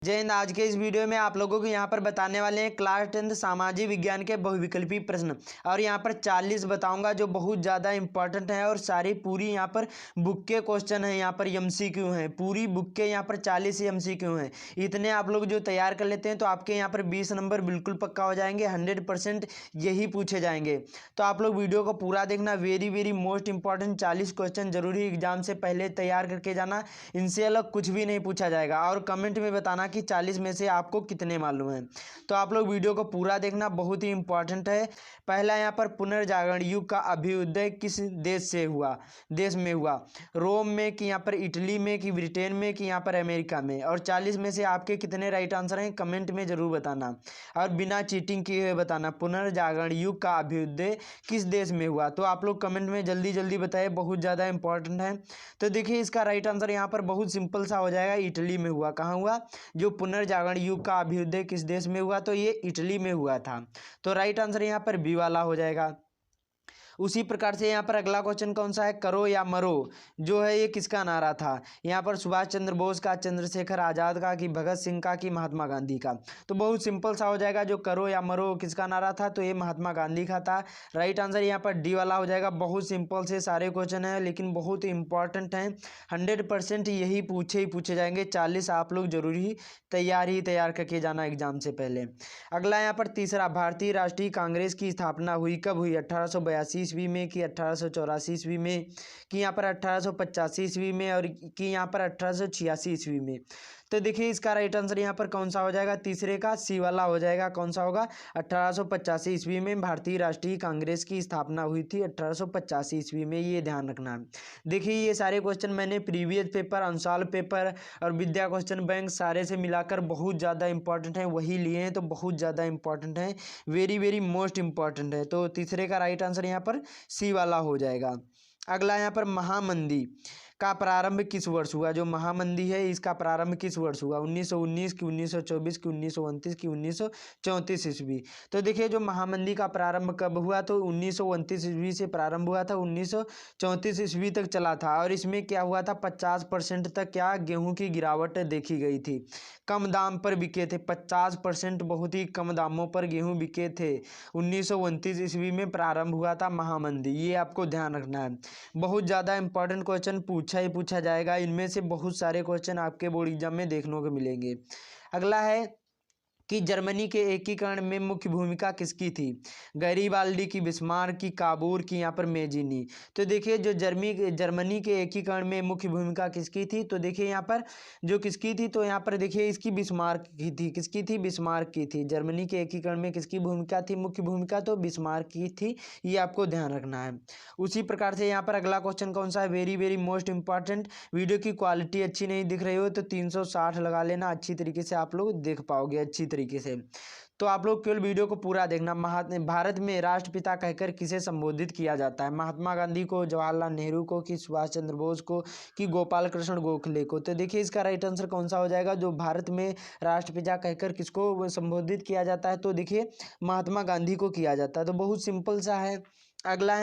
जय हिंद। आज के इस वीडियो में आप लोगों को यहाँ पर बताने वाले हैं क्लास 10 सामाजिक विज्ञान के बहुविकल्पी प्रश्न। और यहाँ पर 40 बताऊंगा जो बहुत ज़्यादा इंपॉर्टेंट है और सारी पूरी यहाँ पर बुक के क्वेश्चन है। यहाँ पर एमसीक्यू हैं, पूरी बुक के यहाँ पर 40 एमसीक्यू हैं। इतने आप लोग जो तैयार कर लेते हैं तो आपके यहाँ पर 20 नंबर बिल्कुल पक्का हो जाएंगे। 100% यही पूछे जाएंगे। तो आप लोग वीडियो को पूरा देखना। Very very most important 40 question जरूरी एग्जाम से पहले तैयार करके जाना। इनसे अलग कुछ भी नहीं पूछा जाएगा। और कमेंट में बताना कि 40 में से आपको कितने मालूम है। तो आप लोग वीडियो को पूरा देखना, बहुत ही इंपॉर्टेंट है। पहला यहाँ पर पुनर्जागरण युग का अभ्युदय किस देश में हुआ? रोम में, कि यहाँ पर इटली में, कि ब्रिटेन में, कि यहाँ पर अमेरिका में? और 40 में से आपके कितने राइट आंसर हैं कमेंट में जरूर बताना और बिना चीटिंग किए हुए बताना। पुनर्जागरण युग का अभ्युदय किस देश में हुआ? तो आप लोग कमेंट में जल्दी जल्दी बताए, बहुत ज़्यादा इंपॉर्टेंट है। तो देखिए इसका राइट आंसर यहाँ पर बहुत सिंपल सा हो जाएगा, इटली में हुआ। कहाँ हुआ? जो पुनर्जागरण युग का अभ्युदय किस देश में हुआ? तो ये इटली में हुआ था। तो राइट आंसर यहाँ पर बी वाला हो जाएगा। उसी प्रकार से यहाँ पर अगला क्वेश्चन कौन सा है? करो या मरो जो है ये किसका नारा था? यहाँ पर सुभाष चंद्र बोस का, चंद्रशेखर आजाद का, कि भगत सिंह का, कि महात्मा गांधी का? तो बहुत सिंपल सा हो जाएगा। जो करो या मरो किसका नारा था? तो ये महात्मा गांधी का था। राइट आंसर यहाँ पर डी वाला हो जाएगा। बहुत सिंपल से सारे क्वेश्चन हैं लेकिन बहुत इंपॉर्टेंट हैं। 100% यही पूछे जाएंगे। 40 आप लोग जरूरी तैयार करके जाना एग्जाम से पहले। अगला यहाँ पर तीसरा, भारतीय राष्ट्रीय कांग्रेस की स्थापना हुई कब हुई? 1882 ईस्वी में, कि 1884 ईस्वी में, कि यहाँ पर 1885 ईस्वी में, और कि यहाँ पर 1886 ईस्वी में? तो देखिए इसका राइट आंसर यहाँ पर कौन सा हो जाएगा? तीसरे का सी वाला हो जाएगा। कौन सा होगा? 1885 ईस्वी में भारतीय राष्ट्रीय कांग्रेस की स्थापना हुई थी, 1885 ईस्वी में। ये ध्यान रखना है। देखिए ये सारे क्वेश्चन मैंने प्रीवियस पेपर, अंशाल पेपर और विद्या क्वेश्चन बैंक सारे से मिलाकर बहुत ज़्यादा इंपॉर्टेंट है वही लिए हैं। तो बहुत ज़्यादा इंपॉर्टेंट है, वेरी वेरी मोस्ट इंपॉर्टेंट है। तो तीसरे का राइट आंसर यहाँ पर सी वाला हो जाएगा। अगला यहाँ पर महामंदी का प्रारंभ किस वर्ष हुआ? जो महामंदी है इसका प्रारंभ किस वर्ष हुआ? 1919 की, 1924 की, 1929 की, 1934 ईस्वी? तो देखिए जो महामंदी का प्रारंभ कब हुआ? तो 1929 ईस्वी से प्रारंभ हुआ था, 1934 ईस्वी तक चला था। और इसमें क्या हुआ था? 50% तक क्या गेहूं की गिरावट देखी गई थी। कम दाम पर बिके थे, 50%, बहुत ही कम दामों पर गेहूं बिके थे। 1929 ईस्वी में प्रारंभ हुआ था महामंदी। ये आपको ध्यान रखना है। बहुत ज़्यादा इंपॉर्टेंट क्वेश्चन पूछा जाएगा। इनमें से बहुत सारे क्वेश्चन आपके बोर्ड एग्जाम में देखने को मिलेंगे। अगला है कि जर्मनी के एकीकरण में मुख्य भूमिका किसकी थी? गैरीबाल्डी की, बिस्मार्क की, काबूर की, यहाँ पर मेजिनी? तो देखिए जो जर्मनी के एकीकरण में मुख्य भूमिका किसकी थी? तो देखिए यहाँ पर जो किसकी थी, तो यहाँ पर देखिए इसकी बिस्मार्क की थी। किसकी थी? बिस्मार्क की थी। जर्मनी के एकीकरण में किसकी भूमिका थी? मुख्य भूमिका तो बिस्मार्क की थी। ये आपको ध्यान रखना है। उसी प्रकार से यहाँ पर अगला क्वेश्चन कौन सा है? Very very most important. Video की क्वालिटी अच्छी नहीं दिख रही हो तो 360 लगा लेना, अच्छी तरीके से आप लोग देख पाओगे अच्छी तरीके से। तो आप लोग केवल वीडियो को पूरा देखना। भारत में राष्ट्रपिता कहकर किसे संबोधित किया जाता है? महात्मा गांधी को, जवाहरलाल नेहरू को, कि सुभाष चंद्र बोस को, कि गोपाल कृष्ण गोखले को? तो देखिए इसका राइट आंसर कौन सा हो जाएगा? जो भारत में राष्ट्रपिता कहकर किसको संबोधित किया जाता है? तो देखिए महात्मा गांधी को किया जाता है। तो बहुत सिंपल सा है। अगला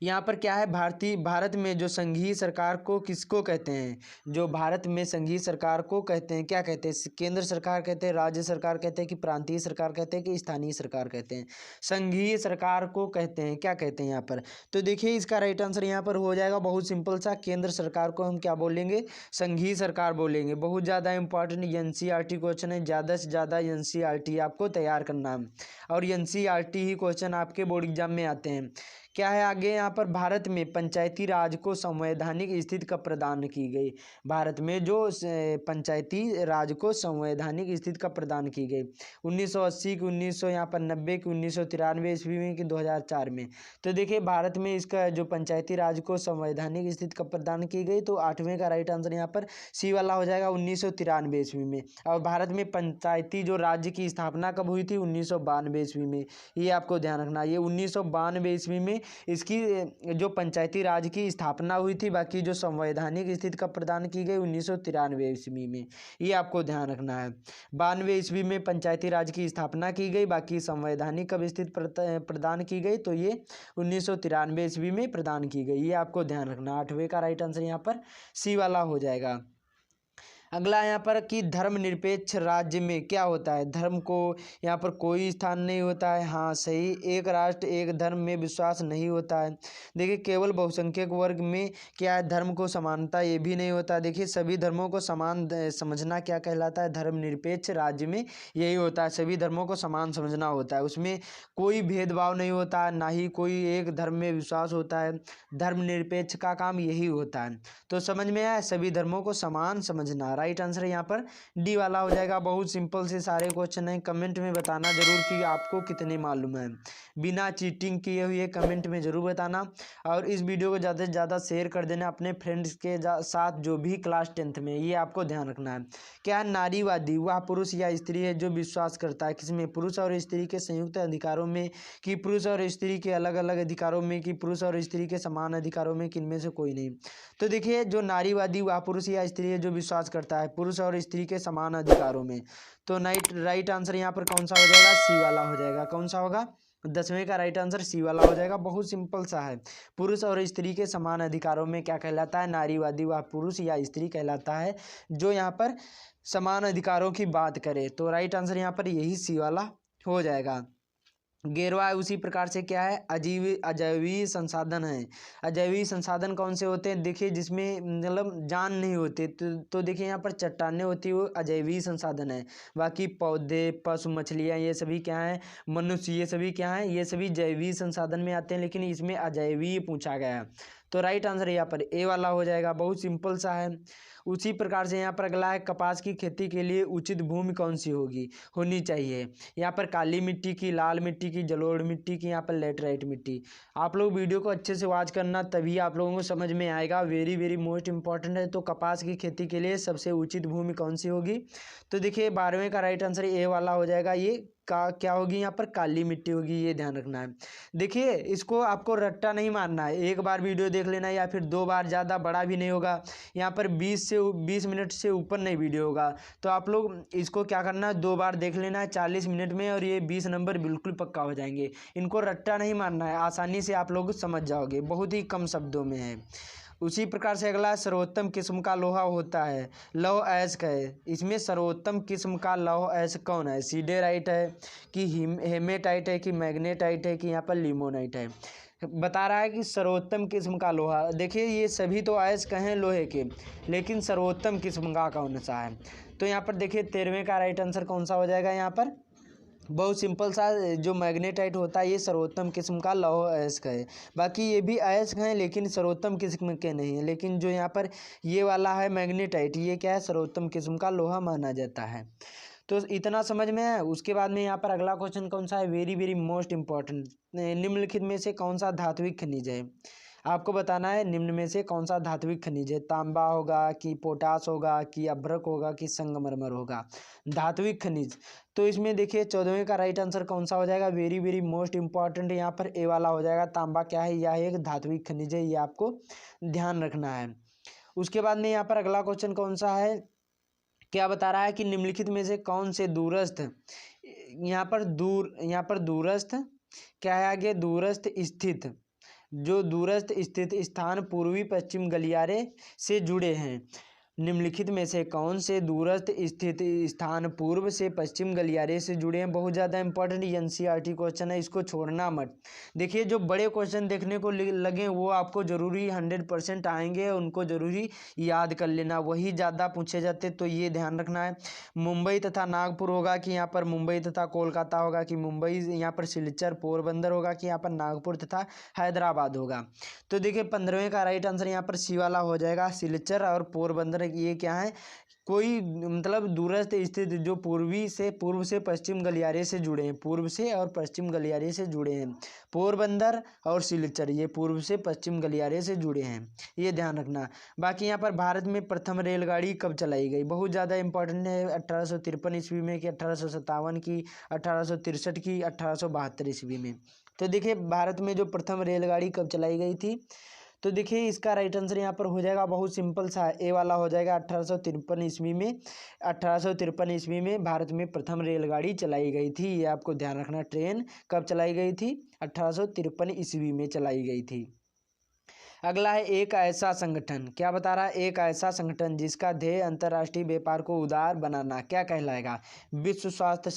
यहाँ पर क्या है? भारत में जो संघीय सरकार को किसको कहते हैं? जो भारत में संघीय सरकार को कहते हैं, क्या कहते हैं? केंद्र सरकार कहते हैं, राज्य सरकार कहते हैं, कि प्रांतीय सरकार कहते हैं, कि स्थानीय सरकार कहते हैं? संघीय सरकार को कहते हैं। क्या कहते हैं यहाँ पर? तो देखिए इसका राइट आंसर यहाँ पर हो जाएगा बहुत सिंपल सा। केंद्र सरकार को हम क्या बोलेंगे? संघीय सरकार बोलेंगे। बहुत ज़्यादा इंपॉर्टेंट एनसीईआरटी क्वेश्चन है। ज़्यादा से ज़्यादा एनसीईआरटी आपको तैयार करना है और एनसीईआरटी ही क्वेश्चन आपके बोर्ड एग्जाम में आते हैं। क्या है आगे? यहाँ पर भारत में पंचायती राज को संवैधानिक स्थिति कब प्रदान की गई? भारत में जो पंचायती राज को संवैधानिक स्थिति कब प्रदान की गई? 1980 की, 1990 की, 1993 ईस्वी में, कि 2004 में? तो देखिए भारत में इसका जो पंचायती राज को संवैधानिक स्थिति कब प्रदान की गई? तो 8वें का राइट आंसर यहाँ पर सी वाला हो जाएगा, 1993 ईस्वी में। और भारत में पंचायती जो राज्य की स्थापना कब हुई थी? 1992 ईस्वी में। ये आपको ध्यान रखना। ये 1992 ईस्वी में इसकी जो पंचायती राज की स्थापना हुई थी। बाकी जो संवैधानिक स्थिति कब प्रदान की गई? 1993 ईस्वी में। ये आपको ध्यान रखना है। 92 ईस्वी में पंचायती राज की स्थापना की गई। बाकी संवैधानिक कब स्थिति प्रदान की गई? तो ये 1993 ईस्वी में प्रदान की गई। ये आपको ध्यान रखना। 8वें का राइट आंसर यहाँ पर सी वाला हो जाएगा। अगला यहाँ पर कि धर्मनिरपेक्ष राज्य में क्या होता है, धर्म को यहाँ पर कोई स्थान नहीं होता है। हाँ सही। एक राष्ट्र एक धर्म में विश्वास नहीं होता है। देखिए केवल बहुसंख्यक वर्ग में क्या है, धर्म को समानता, ये भी नहीं होता। देखिए सभी धर्मों को समान समझना क्या कहलाता है, धर्मनिरपेक्ष राज्य में यही होता है, सभी धर्मों को समान समझना होता है, उसमें कोई भेदभाव नहीं होता, ना ही कोई एक धर्म में विश्वास होता है। धर्मनिरपेक्ष का काम यही होता है। तो समझ में आया, सभी धर्मों को समान समझना। राइट आंसर यहाँ पर डी वाला हो जाएगा। बहुत सिंपल से सारे क्वेश्चन हैं। कमेंट में बताना जरूर कि आपको कितने मालूम है, बिना चीटिंग किए हुए कमेंट में जरूर बताना। और इस वीडियो को ज़्यादा से ज़्यादा शेयर कर देना अपने फ्रेंड्स के साथ जो भी क्लास 10th में, ये आपको ध्यान रखना है। क्या है, नारीवादी वह पुरुष या स्त्री है जो विश्वास करता है किसमें, पुरुष और स्त्री के संयुक्त अधिकारों में, कि पुरुष और स्त्री के अलग अलग अधिकारों में, कि पुरुष और स्त्री के समान अधिकारों में, किनमें से कोई नहीं। तो देखिए जो नारीवादी वह पुरुष या स्त्री है जो विश्वास करता है पुरुष और स्त्री के समान अधिकारों में। तो राइट आंसर यहाँ पर कौन सा हो जाएगा, सी वाला हो जाएगा। कौन सा होगा, 10वें का राइट आंसर सी वाला हो जाएगा। बहुत सिंपल सा है। पुरुष और स्त्री के समान अधिकारों में क्या कहलाता है, नारीवादी वह पुरुष या स्त्री कहलाता है जो यहाँ पर समान अधिकारों की बात करे। तो राइट आंसर यहाँ पर यही सी वाला हो जाएगा। गेरवा उसी प्रकार से क्या है, अजैविक संसाधन है। अजैविक संसाधन कौन से होते हैं, देखिए जिसमें मतलब जान नहीं होते, तो देखिए यहाँ पर चट्टानें होती है वो अजैविक संसाधन है। बाकी पौधे, पशु, मछलियाँ, ये सभी क्या है, मनुष्य, ये सभी क्या है, ये सभी जैविक संसाधन में आते हैं, लेकिन इसमें अजैविक पूछा गया है। तो राइट आंसर यहाँ पर ए वाला हो जाएगा। बहुत सिंपल सा है। उसी प्रकार से यहाँ पर अगला है, कपास की खेती के लिए उचित भूमि कौन सी होनी चाहिए। यहाँ पर काली मिट्टी की, लाल मिट्टी की, जलोढ़ मिट्टी की, यहाँ पर लेटराइट मिट्टी। आप लोग वीडियो को अच्छे से वॉच करना, तभी आप लोगों को समझ में आएगा। वेरी वेरी मोस्ट इंपॉर्टेंट है। तो कपास की खेती के लिए सबसे उचित भूमि कौन सी होगी, तो देखिए 12वें का राइट आंसर ए वाला हो जाएगा। ये का क्या होगी, यहाँ पर काली मिट्टी होगी, ये ध्यान रखना है। देखिए इसको आपको रट्टा नहीं मारना है, एक बार वीडियो देख लेना या फिर 2 बार, ज़्यादा बड़ा भी नहीं होगा। यहाँ पर 20 मिनट से ऊपर नहीं वीडियो होगा। तो आप लोग इसको क्या करना है, 2 बार देख लेना है 40 मिनट में, और ये 20 नंबर बिल्कुल पक्का हो जाएंगे। इनको रट्टा नहीं मारना है, आसानी से आप लोग समझ जाओगे, बहुत ही कम शब्दों में है। उसी प्रकार से अगला, सर्वोत्तम किस्म का लोहा होता है, लौह अयस्क है। इसमें सर्वोत्तम किस्म का लौह अयस्क कौन है, सीडेराइट है, कि हेमेटाइट है, कि मैग्नेटाइट है, कि यहाँ पर लिमोनाइट है। बता रहा है कि सर्वोत्तम किस्म का लोहा। देखिए ये सभी तो अयस्क हैं लोहे के, लेकिन सर्वोत्तम किस्म का कौन सा है। तो यहाँ पर देखिए 13वें का राइट आंसर कौन सा हो जाएगा, यहाँ पर बहुत सिंपल सा, जो मैग्नेटाइट होता है ये सर्वोत्तम किस्म का लौह अयस्क है। बाकी ये भी अयस्क हैं लेकिन सर्वोत्तम किस्म के नहीं है, लेकिन जो यहाँ पर ये वाला है मैग्नेटाइट, ये क्या है, सर्वोत्तम किस्म का लोहा माना जाता है। तो इतना समझ में है। उसके बाद में यहाँ पर अगला क्वेश्चन कौन सा है, वेरी वेरी मोस्ट इंपॉर्टेंट, निम्नलिखित में से कौन सा धात्विक खनिज है। आपको बताना है निम्न में से कौन सा धात्विक खनिज है, तांबा होगा, कि पोटास होगा, कि अभ्रक होगा, कि संगमरमर होगा। धात्विक खनिज, तो इसमें देखिए 14वें का राइट आंसर कौन सा हो जाएगा, वेरी वेरी मोस्ट इंपॉर्टेंट, यहाँ पर ए वाला हो जाएगा। तांबा क्या है, यह एक धात्विक खनिज है, ये आपको ध्यान रखना है। उसके बाद में यहाँ पर अगला क्वेश्चन कौन सा है, क्या बता रहा है कि निम्नलिखित में से कौन से दूरस्थ, यहाँ पर दूरस्थ क्या है आगे, दूरस्थ स्थित, जो दूरस्थ स्थित स्थान पूर्वी पश्चिम गलियारे से जुड़े हैं। निम्नलिखित में से कौन से दूरस्थ स्थित स्थान पूर्व से पश्चिम गलियारे से जुड़े हैं। बहुत ज़्यादा इंपॉर्टेंट एनसीईआरटी क्वेश्चन है, इसको छोड़ना मत। देखिए जो बड़े क्वेश्चन देखने को लगे वो आपको ज़रूरी 100% आएंगे, उनको ज़रूरी याद कर लेना, वही ज़्यादा पूछे जाते, तो ये ध्यान रखना है। मुंबई तथा नागपुर होगा, कि यहाँ पर मुंबई तथा कोलकाता होगा, कि मुंबई यहाँ पर सिलचर पोरबंदर होगा, कि यहाँ पर नागपुर तथा हैदराबाद होगा। तो देखिए 15वें का राइट आंसर यहाँ पर सी वाला हो जाएगा, सिलचर और पोरबंदर। ये क्या है, कोई मतलब दूरस्थ स्थित जो पूर्व से पश्चिम गलियारे से जुड़े हैं, पूर्व से और पश्चिम गलियारे से जुड़े हैं। पोरबंदर और सिलचर ये पूर्व से पश्चिम गलियारे से जुड़े हैं, ये ध्यान रखना। बाकी यहाँ पर भारत में प्रथम रेलगाड़ी कब चलाई गई, बहुत ज़्यादा इंपॉर्टेंट है। 1853 ईस्वी में, कि 1857 की, 1863 की, 1872 ईस्वी में। तो देखिए भारत में जो प्रथम रेलगाड़ी कब चलाई गई थी, तो देखिए इसका राइट आंसर यहाँ पर हो जाएगा, बहुत सिंपल सा ए वाला हो जाएगा। 1853 ईस्वी में, 1853 ईस्वी में भारत में प्रथम रेलगाड़ी चलाई गई थी, ये आपको ध्यान रखना। ट्रेन कब चलाई गई थी, 1853 ईस्वी में चलाई गई थी। अगला है एक ऐसा संगठन, क्या बता रहा है, एक ऐसा संगठन जिसका ध्येय अंतर्राष्ट्रीय व्यापार को उदार बनाना, क्या कहलाएगा, विश्व स्वास्थ्य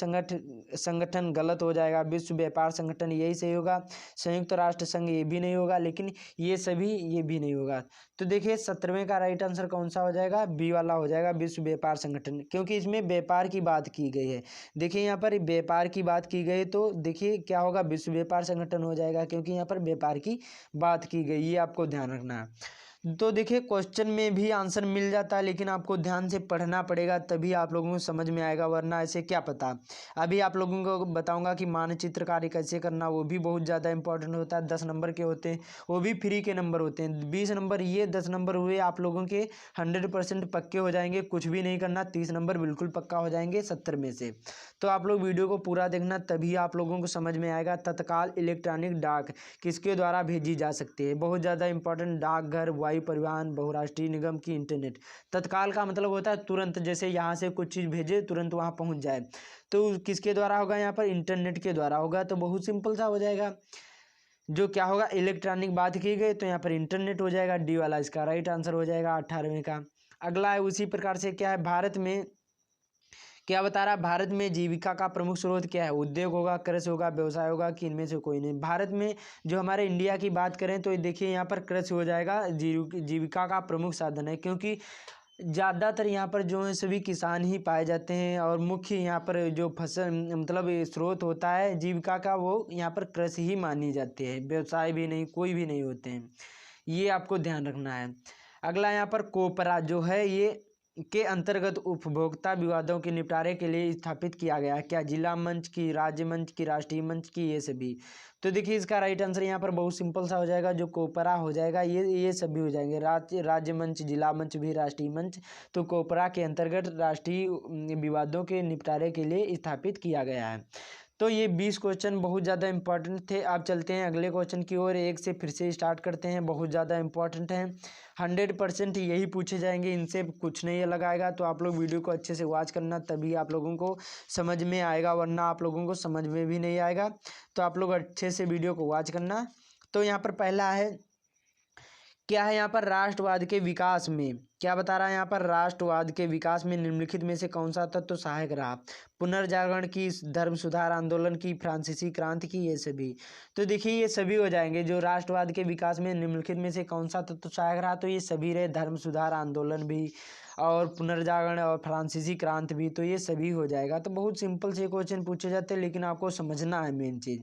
संगठन गलत हो जाएगा, विश्व व्यापार संगठन यही सही होगा, संयुक्त राष्ट्र संघ ये भी नहीं होगा, लेकिन ये भी नहीं होगा। तो देखिए 17वें का राइट आंसर कौन सा हो जाएगा, बी वाला हो जाएगा, विश्व व्यापार संगठन, क्योंकि इसमें व्यापार की बात की गई है। देखिए यहाँ पर व्यापार की बात की गई तो देखिए क्या होगा, विश्व व्यापार संगठन हो जाएगा, क्योंकि यहाँ पर व्यापार की बात की गई, ये आपको ध्यान रखना है। तो देखिए क्वेश्चन में भी आंसर मिल जाता है, लेकिन आपको ध्यान से पढ़ना पड़ेगा, तभी आप लोगों को समझ में आएगा, वरना ऐसे क्या पता। अभी आप लोगों को बताऊंगा कि मानचित्रकारी कैसे करना, वो भी बहुत ज़्यादा इंपॉर्टेंट होता है, 10 नंबर के होते हैं, वो भी फ्री के नंबर होते हैं, 20 नंबर ये 10 नंबर हुए आप लोगों के 100% पक्के हो जाएंगे, कुछ भी नहीं करना, 30 नंबर बिल्कुल पक्का हो जाएंगे 70 में से। तो आप लोग वीडियो को पूरा देखना, तभी आप लोगों को समझ में आएगा। तत्काल इलेक्ट्रॉनिक डाक किसके द्वारा भेजी जा सकती है, बहुत ज़्यादा इंपॉर्टेंट, डाकघर, वायु परिवहन, बहुराष्ट्रीय निगम की इंटरनेट। तत्काल का मतलब होता है तुरंत, जैसे यहाँ से कुछ चीज़ भेजे तुरंत वहाँ पहुँच जाए, तो किसके द्वारा होगा, यहाँ पर इंटरनेट के द्वारा होगा। तो बहुत सिंपल सा हो जाएगा, जो क्या होगा, इलेक्ट्रॉनिक बात की गई तो यहाँ पर इंटरनेट हो जाएगा, डी वाला इसका राइट आंसर हो जाएगा 18वें का। अगला है उसी प्रकार से, क्या है, भारत में क्या बता रहा है, भारत में जीविका का प्रमुख स्रोत क्या है, उद्योग होगा, कृषि होगा, व्यवसाय होगा, कि इनमें से कोई नहीं। भारत में जो हमारे इंडिया की बात करें तो देखिए यहाँ पर कृषि हो जाएगा, जीविका का प्रमुख साधन है, क्योंकि ज़्यादातर यहाँ पर जो है सभी किसान ही पाए जाते हैं, और मुख्य यहाँ पर जो फसल मतलब स्रोत होता है जीविका का, वो यहाँ पर कृषि ही मानी जाती है, व्यवसाय भी नहीं, कोई भी नहीं होते हैं, ये आपको ध्यान रखना है। अगला यहाँ पर कोपरा जो है ये के अंतर्गत उपभोक्ता विवादों के निपटारे के लिए स्थापित किया गया, क्या जिला मंच की, राज्य मंच की, राष्ट्रीय मंच की, ये सभी। तो देखिए इसका राइट आंसर यहाँ पर बहुत सिंपल सा हो जाएगा, जो कोपरा हो जाएगा, ये सभी हो जाएंगे, राज्य मंच, जिला मंच भी, राष्ट्रीय मंच। तो कोपरा के अंतर्गत राष्ट्रीय विवादों के निपटारे के लिए स्थापित किया गया है। तो ये 20 क्वेश्चन बहुत ज़्यादा इंपॉर्टेंट थे। आप चलते हैं अगले क्वेश्चन की ओर, एक से फिर से स्टार्ट करते हैं, बहुत ज़्यादा इंपॉर्टेंट हैं, 100% यही पूछे जाएंगे, इनसे कुछ नहीं अलग आएगा। तो आप लोग वीडियो को अच्छे से वॉच करना, तभी आप लोगों को समझ में आएगा, वरना आप लोगों को समझ में भी नहीं आएगा। तो आप लोग अच्छे से वीडियो को वॉच करना। तो यहाँ पर पहला है, क्या है यहाँ पर, राष्ट्रवाद के विकास में, क्या बता रहा है यहाँ पर, राष्ट्रवाद के विकास में निम्नलिखित में से कौन सा तत्व सहायक रहा, पुनर्जागरण की, धर्म सुधार आंदोलन की, फ्रांसीसी क्रांति की, ये सभी। तो देखिए ये सभी हो जाएंगे, जो राष्ट्रवाद के विकास में निम्नलिखित में से कौन सा तत्व सहायक रहा, तो ये सभी रहे, धर्म सुधार आंदोलन भी, और पुनर्जागरण और फ्रांसीसी क्रांति भी, तो ये सभी हो जाएगा। तो बहुत सिंपल से क्वेश्चन पूछे जाते हैं, लेकिन आपको समझना है मेन चीज़,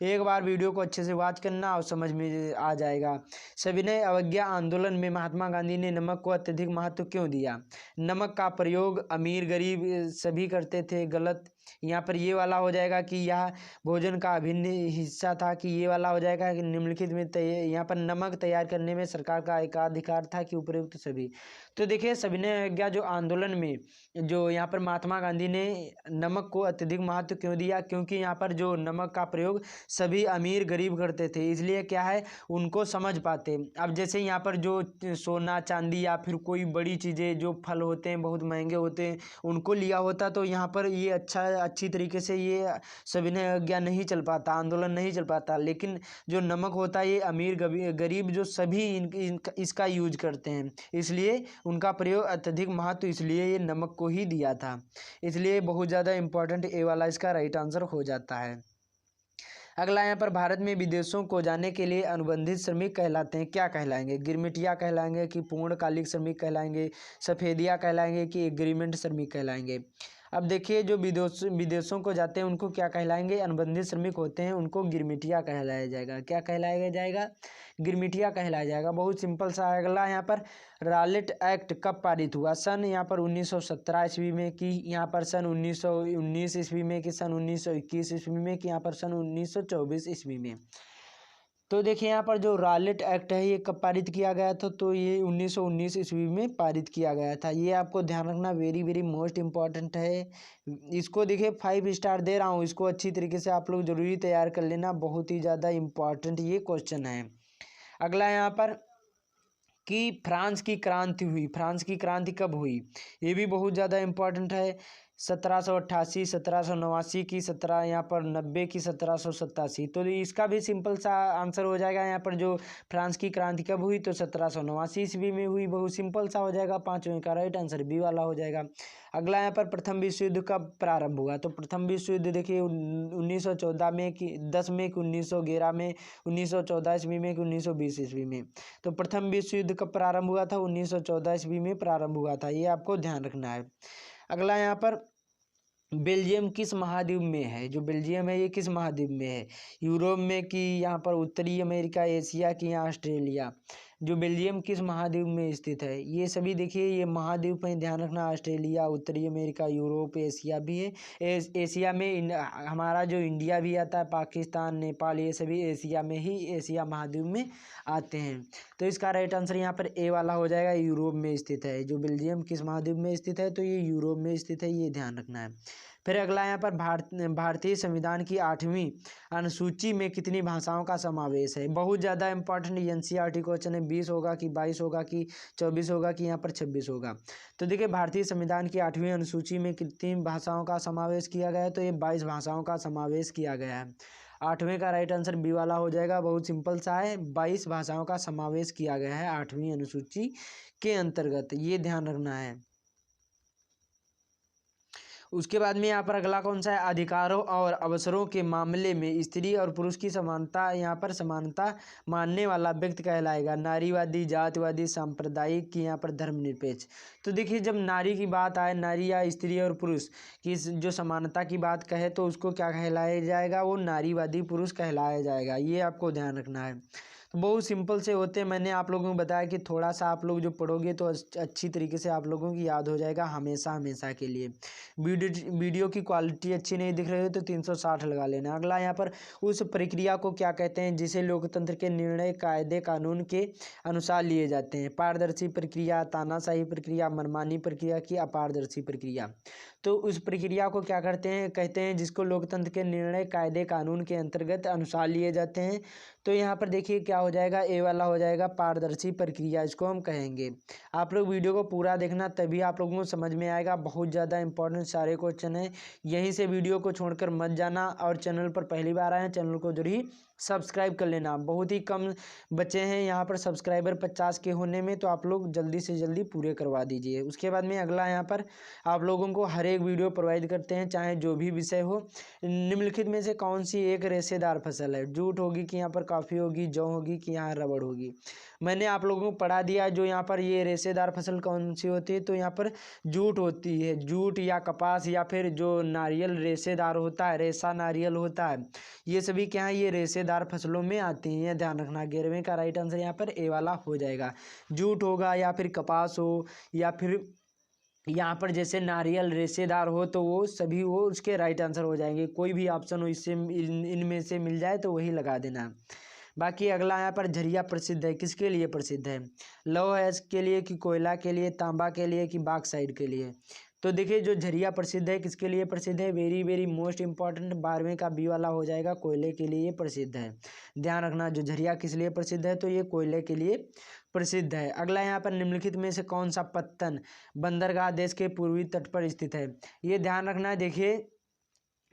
एक बार वीडियो को अच्छे से वॉच करना और समझ में आ जाएगा। सविनय अवज्ञा आंदोलन में महात्मा गांधी ने नमक को अत्यधिक महत्व क्यों दिया, नमक का प्रयोग अमीर गरीब सभी करते थे, गलत। यहाँ पर ये वाला हो जाएगा कि यह भोजन का अभिन्न हिस्सा था, कि ये वाला हो जाएगा कि निम्नलिखित में यहाँ पर नमक तैयार करने में सरकार का एकाधिकार था, कि उपयुक्त सभी। तो देखिए सविनय अवज्ञा जो आंदोलन में जो यहाँ पर महात्मा गांधी ने नमक को अत्यधिक महत्व क्यों दिया, क्योंकि यहाँ पर जो नमक का प्रयोग सभी अमीर गरीब करते थे, इसलिए क्या है उनको समझ पाते। अब जैसे यहाँ पर जो सोना चांदी या फिर कोई बड़ी चीज़ें जो फल होते हैं बहुत महंगे होते हैं, उनको लिया होता तो यहाँ पर ये अच्छी तरीके से ये सविनय अवज्ञा नहीं चल पाता, आंदोलन नहीं चल पाता। लेकिन जो नमक होता है ये अमीर गरीब जो सभी इसका यूज करते हैं, इसलिए उनका प्रयोग अत्यधिक महत्व इसलिए ये नमक को ही दिया था, इसलिए बहुत ज़्यादा इंपॉर्टेंट ए वाला इसका राइट आंसर हो जाता है। अगला यहाँ पर, भारत में विदेशों को जाने के लिए अनुबंधित श्रमिक कहलाते हैं, क्या कहलाएंगे, गिरमिटिया कहलाएंगे, कि पूर्णकालिक श्रमिक कहलाएंगे, सफेदिया कहलाएंगे, कि एग्रीमेंट श्रमिक कहलाएंगे। अब देखिए जो विदेशों को जाते हैं उनको क्या कहलाएंगे, अनुबंधित श्रमिक होते हैं, उनको गिरमिटिया कहलाया जाएगा, क्या कहलाया जाएगा, गिरमिटिया कहलाया जाएगा। बहुत सिंपल सा। अगला यहाँ पर, रॉलेट एक्ट कब पारित हुआ, सन यहाँ पर 1917 ईस्वी में, कि यहाँ पर सन 1919 ईस्वी में, कि सन 1921 ईस्वी में, कि यहाँ पर सन 1924 ईस्वी में। तो देखिए यहाँ पर जो रॉलेट एक्ट है ये कब पारित किया गया था, तो ये 1919 ईस्वी में पारित किया गया था, ये आपको ध्यान रखना, वेरी वेरी मोस्ट इम्पॉर्टेंट है। इसको देखिए 5 स्टार दे रहा हूँ, इसको अच्छी तरीके से आप लोग जरूरी तैयार कर लेना, बहुत ही ज़्यादा इम्पॉर्टेंट ये क्वेश्चन है। अगला यहाँ पर, कि फ्रांस की क्रांति हुई, फ्रांस की क्रांति कब हुई, ये भी बहुत ज़्यादा इम्पॉर्टेंट है। 1788, 1789 की, 1790 की, 1787। तो इसका भी सिंपल सा आंसर हो जाएगा। यहाँ पर जो फ्रांस की क्रांति कब हुई, तो 1789 ईस्वी में हुई। बहुत सिंपल सा हो जाएगा, पाँचवें का राइट आंसर बी वाला हो जाएगा। अगला यहाँ पर प्रथम विश्व युद्ध कब प्रारंभ हुआ, तो प्रथम विश्व युद्ध देखिए 1914 में कि 10 में कि 1911 में, 1914 ईस्वी में कि 1920 ईस्वी में। तो प्रथम विश्व युद्ध कब प्रारंभ हुआ था, 1914 ईस्वी में प्रारंभ हुआ था, ये आपको ध्यान रखना है। अगला यहाँ पर बेल्जियम किस महाद्वीप में है, जो बेल्जियम है ये किस महाद्वीप में है, यूरोप में कि यहाँ पर उत्तरी अमेरिका, एशिया की या ऑस्ट्रेलिया। जो बेल्जियम किस महाद्वीप में स्थित है, ये सभी देखिए ये महाद्वीप में ध्यान रखना, ऑस्ट्रेलिया, उत्तरी अमेरिका, यूरोप, एशिया भी है। एशिया में हमारा जो इंडिया भी आता है, पाकिस्तान, नेपाल, ये सभी एशिया में ही, एशिया महाद्वीप में आते हैं। तो इसका राइट आंसर यहाँ पर ए वाला हो जाएगा, यूरोप में स्थित है। जो बेल्जियम किस महाद्वीप में स्थित है, तो ये यूरोप में स्थित है, ये ध्यान रखना है। फिर अगला यहाँ पर भारतीय संविधान की 8वीं अनुसूची में कितनी भाषाओं का समावेश है। बहुत ज़्यादा इंपॉर्टेंट एनसीईआरटी क्वेश्चन है। 20 होगा कि 22 होगा कि 24 होगा कि यहाँ पर 26 होगा। तो देखिए भारतीय संविधान की 8वीं अनुसूची में कितनी भाषाओं का समावेश किया गया है, तो ये 22 भाषाओं का समावेश किया गया है। 8वें का राइट आंसर बी वाला हो जाएगा। बहुत सिंपल सा है, 22 भाषाओं का समावेश किया गया है 8वीं अनुसूची के अंतर्गत, ये ध्यान रखना है। उसके बाद में यहाँ पर अगला कौन सा है, अधिकारों और अवसरों के मामले में स्त्री और पुरुष की समानता, यहाँ पर समानता मानने वाला व्यक्ति कहलाएगा नारीवादी, जातिवादी, सांप्रदायिक की यहाँ पर धर्मनिरपेक्ष। तो देखिए जब नारी की बात आए, नारी या स्त्री और पुरुष की जो समानता की बात कहे, तो उसको क्या कहलाया जाएगा, वो नारीवादी पुरुष कहलाया जाएगा, ये आपको ध्यान रखना है। तो बहुत सिंपल से होते हैं, मैंने आप लोगों को बताया कि थोड़ा सा आप लोग जो पढ़ोगे तो अच्छी तरीके से आप लोगों की याद हो जाएगा हमेशा हमेशा के लिए। वीडियो की क्वालिटी अच्छी नहीं दिख रही है तो 360 लगा लेना। अगला यहाँ पर उस प्रक्रिया को क्या कहते हैं जिसे लोकतंत्र के निर्णय कायदे कानून के अनुसार लिए जाते हैं। पारदर्शी प्रक्रिया, तानाशाही प्रक्रिया, मनमानी प्रक्रिया की अपारदर्शी प्रक्रिया। तो उस प्रक्रिया को क्या करते हैं, कहते हैं जिसको लोकतंत्र के निर्णय कायदे कानून के अंतर्गत अनुसार लिए जाते हैं। तो यहाँ पर देखिए क्या हो जाएगा, ए वाला हो जाएगा, पारदर्शी प्रक्रिया इसको हम कहेंगे। आप लोग वीडियो को पूरा देखना, तभी आप लोगों को समझ में आएगा। बहुत ज़्यादा इंपॉर्टेंट सारे क्वेश्चन हैं, यहीं से वीडियो को छोड़कर मत जाना। और चैनल पर पहली बार आए हैं, चैनल को जरूर ही सब्सक्राइब कर लेना। बहुत ही कम बच्चे हैं यहाँ पर सब्सक्राइबर 50 के होने में, तो आप लोग जल्दी से जल्दी पूरे करवा दीजिए। उसके बाद में अगला यहाँ पर आप लोगों को हर एक वीडियो प्रोवाइड करते हैं, चाहे जो भी विषय हो। निम्नलिखित में से कौन सी एक रेशेदार फसल है, जूट होगी कि यहाँ पर कॉफ़ी होगी, जौ होगी कि यहाँ रबड़ होगी। मैंने आप लोगों को पढ़ा दिया जो यहाँ पर ये रेशेदार फसल कौन सी होती है, तो यहाँ पर जूट होती है। जूट या कपास या फिर जो नारियल रेशेदार होता है, रेशा नारियल होता है, ये सभी क्या है, ये रेशेदार फसलों में आती हैं, ध्यान रखना। 11वें का राइट आंसर यहाँ पर ए वाला हो जाएगा। जूट होगा या फिर कपास हो या फिर यहाँ पर जैसे नारियल रेशेदार हो, तो वो सभी वो उसके राइट आंसर हो जाएंगे। कोई भी ऑप्शन हो इससे इनमें से मिल जाए तो वही लगा देना। बाकी अगला यहाँ पर झरिया प्रसिद्ध है, किसके लिए प्रसिद्ध है, लौह अयस्क के लिए कि कोयला के लिए, तांबा के लिए कि बॉक्साइट के लिए। तो देखिए जो झरिया प्रसिद्ध है किसके लिए प्रसिद्ध है, वेरी वेरी मोस्ट इंपॉर्टेंट, 12वें का बी वाला हो जाएगा, कोयले के लिए प्रसिद्ध है। ध्यान रखना, जो झरिया किस लिए प्रसिद्ध है, तो ये कोयले के लिए प्रसिद्ध है। अगला यहाँ पर निम्नलिखित में से कौन सा पत्तन बंदरगाह देश के पूर्वी तट पर स्थित है, ये ध्यान रखना है। देखिए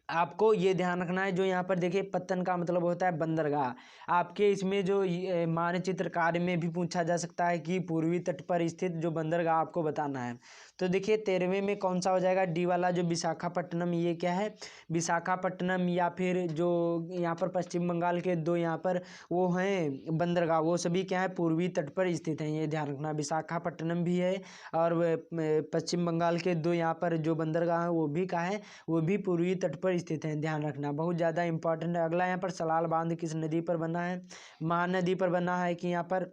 आपको ये ध्यान रखना है, जो यहाँ पर देखिए पत्तन का मतलब होता है बंदरगाह। आपके इसमें जो मानचित्र कार्य में भी पूछा जा सकता है कि पूर्वी तट पर स्थित जो बंदरगाह आपको बताना है। तो देखिए 13वें में कौन सा हो जाएगा, डी वाला, जो विशाखापट्टनम, ये क्या है, विशाखापट्टनम। या फिर जो यहाँ पर पश्चिम बंगाल के दो यहाँ पर वो हैं बंदरगाह, वो सभी क्या है, पूर्वी तट पर स्थित हैं, ये ध्यान रखना। विशाखापट्टनम भी है और पश्चिम बंगाल के दो यहाँ पर जो बंदरगाह हैं वो भी क्या है, वो भी पूर्वी तट पर स्थित हैं, ध्यान रखना, बहुत ज़्यादा इंपॉर्टेंट है। अगला यहाँ पर सलाल बांध किस नदी पर बना है, महानदी पर बना है कि यहाँ पर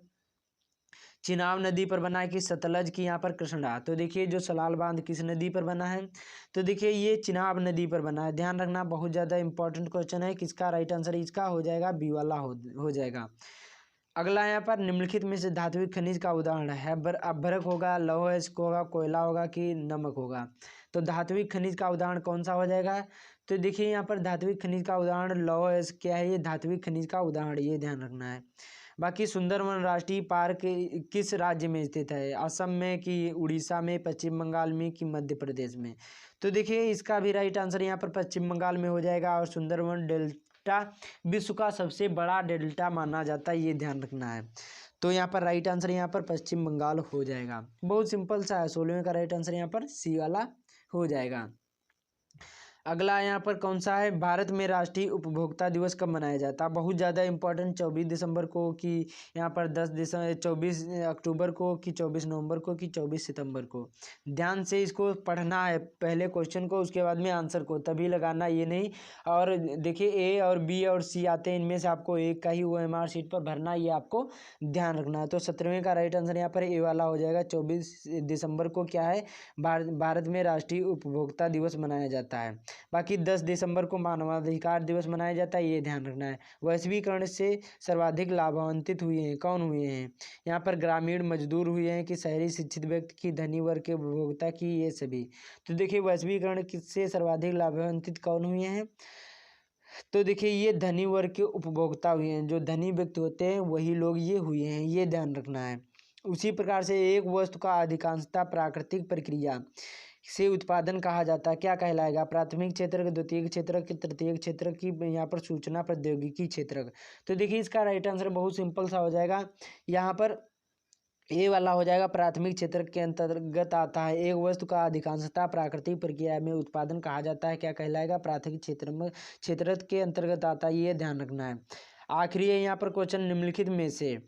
चिनाब नदी पर बना है कि सतलज की यहाँ पर कृष्णा। तो देखिए जो सलाल बांध किस नदी पर बना है, तो देखिए ये चिनाब नदी पर बना है, ध्यान रखना, बहुत ज़्यादा इंपॉर्टेंट क्वेश्चन है। किसका राइट आंसर इसका हो जाएगा, बी वाला हो जाएगा। अगला यहाँ पर निम्नलिखित में से धात्विक खनिज का उदाहरण है, अभ्रक होगा, लौह अयस्क होगा, कोयला होगा कि नमक होगा। तो धात्विक खनिज का उदाहरण कौन सा हो जाएगा, तो देखिए यहाँ पर धात्विक खनिज का उदाहरण लौह अयस्क क्या है, ये धात्विक खनिज का उदाहरण, ये ध्यान रखना है। बाकी सुंदरवन राष्ट्रीय पार्क किस राज्य में स्थित है, असम में कि उड़ीसा में, पश्चिम बंगाल में कि मध्य प्रदेश में। तो देखिए इसका भी राइट आंसर यहाँ पर पश्चिम बंगाल में हो जाएगा। और सुंदरवन डेल्टा विश्व का सबसे बड़ा डेल्टा माना जाता है, ये ध्यान रखना है। तो यहाँ पर राइट आंसर यहाँ पर पश्चिम बंगाल हो जाएगा। बहुत सिंपल सा है, 16वें का राइट आंसर यहाँ पर सी वाला हो जाएगा। अगला यहाँ पर कौन सा है, भारत में राष्ट्रीय उपभोक्ता दिवस कब मनाया जाता है? बहुत ज़्यादा इंपॉर्टेंट, 24 दिसंबर को कि यहाँ पर 24 अक्टूबर को कि 24 नवंबर को कि 24 सितंबर को। ध्यान से इसको पढ़ना है पहले क्वेश्चन को, उसके बाद में आंसर को तभी लगाना, ये नहीं। और देखिए ए और बी और सी आते हैं, इनमें से आपको एक का ही OMR शीट पर भरना, ये आपको ध्यान रखना है। तो 17वें का राइट आंसर यहाँ पर ए वाला हो जाएगा। 24 दिसंबर को क्या है, भारत में राष्ट्रीय उपभोक्ता दिवस मनाया जाता है। बाकी 10 दिसंबर को मानवाधिकार दिवस मनाया जाता है, ये ध्यान रखना है। वैश्वीकरण से सर्वाधिक लाभान्वित हुए हैं, कौन हुए हैं? यहाँ पर ग्रामीण मजदूर हुए हैं कि शहरी शिक्षित व्यक्ति की, धनी वर्ग के उपभोक्ता की, ये सभी। तो देखिए वैश्वीकरण से सर्वाधिक लाभान्वित कौन हुए हैं? तो देखिए ये धनी वर्ग के उपभोक्ता हुए हैं, जो धनी व्यक्ति होते हैं वही लोग ये हुए हैं, ये ध्यान रखना है। उसी प्रकार से एक वस्तु का अधिकांशतः प्राकृतिक प्रक्रिया से उत्पादन कहा जाता है, क्या कहलाएगा? प्राथमिक क्षेत्र, द्वितीयक क्षेत्र की, तृतीयक क्षेत्र की, यहाँ पर सूचना प्रौद्योगिकी क्षेत्र। तो देखिए इसका राइट आंसर बहुत सिंपल सा हो जाएगा, यहाँ पर ए वाला हो जाएगा। प्राथमिक क्षेत्र के अंतर्गत आता है। एक वस्तु का अधिकांशतः प्राकृतिक प्रक्रिया में उत्पादन कहा जाता है, क्या कहलाएगा? प्राथमिक क्षेत्र के अंतर्गत आता है, ये ध्यान रखना है। आखिरी है यहाँ पर क्वेश्चन, निम्नलिखित में से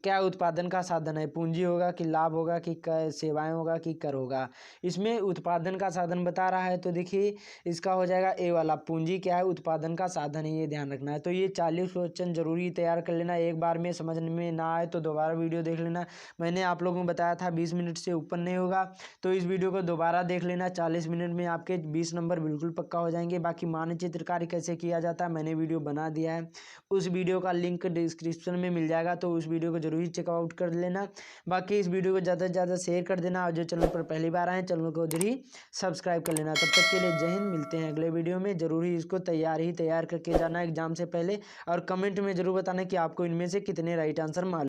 क्या उत्पादन का साधन है? पूंजी होगा कि लाभ होगा कि सेवाएं होगा कि कर होगा? इसमें उत्पादन का साधन बता रहा है, तो देखिए इसका हो जाएगा ए वाला। पूंजी क्या है? उत्पादन का साधन है, ये ध्यान रखना है। तो ये 40 क्वेश्चन जरूरी तैयार कर लेना, एक बार में समझ में ना आए तो दोबारा वीडियो देख लेना। मैंने आप लोगों को बताया था 20 मिनट से ऊपर नहीं होगा, तो इस वीडियो को दोबारा देख लेना। 40 मिनट में आपके 20 नंबर बिल्कुल पक्का हो जाएंगे। बाकी मानचित्रकारी कैसे किया जाता है मैंने वीडियो बना दिया है, उस वीडियो का लिंक डिस्क्रिप्शन में मिल जाएगा, तो उस वीडियो को जरूर चेकआउट कर लेना। बाकी इस वीडियो को ज़्यादा से ज़्यादा शेयर कर देना, और जो चैनल पर पहली बार आए चैनल को जरूर सब्सक्राइब कर लेना। तब तक के लिए जय हिंद, मिलते हैं अगले वीडियो में। जरूर ही इसको तैयार करके जाना एग्जाम से पहले, और कमेंट में जरूर बताना कि आपको इनमें से कितने राइट आंसर मालूम।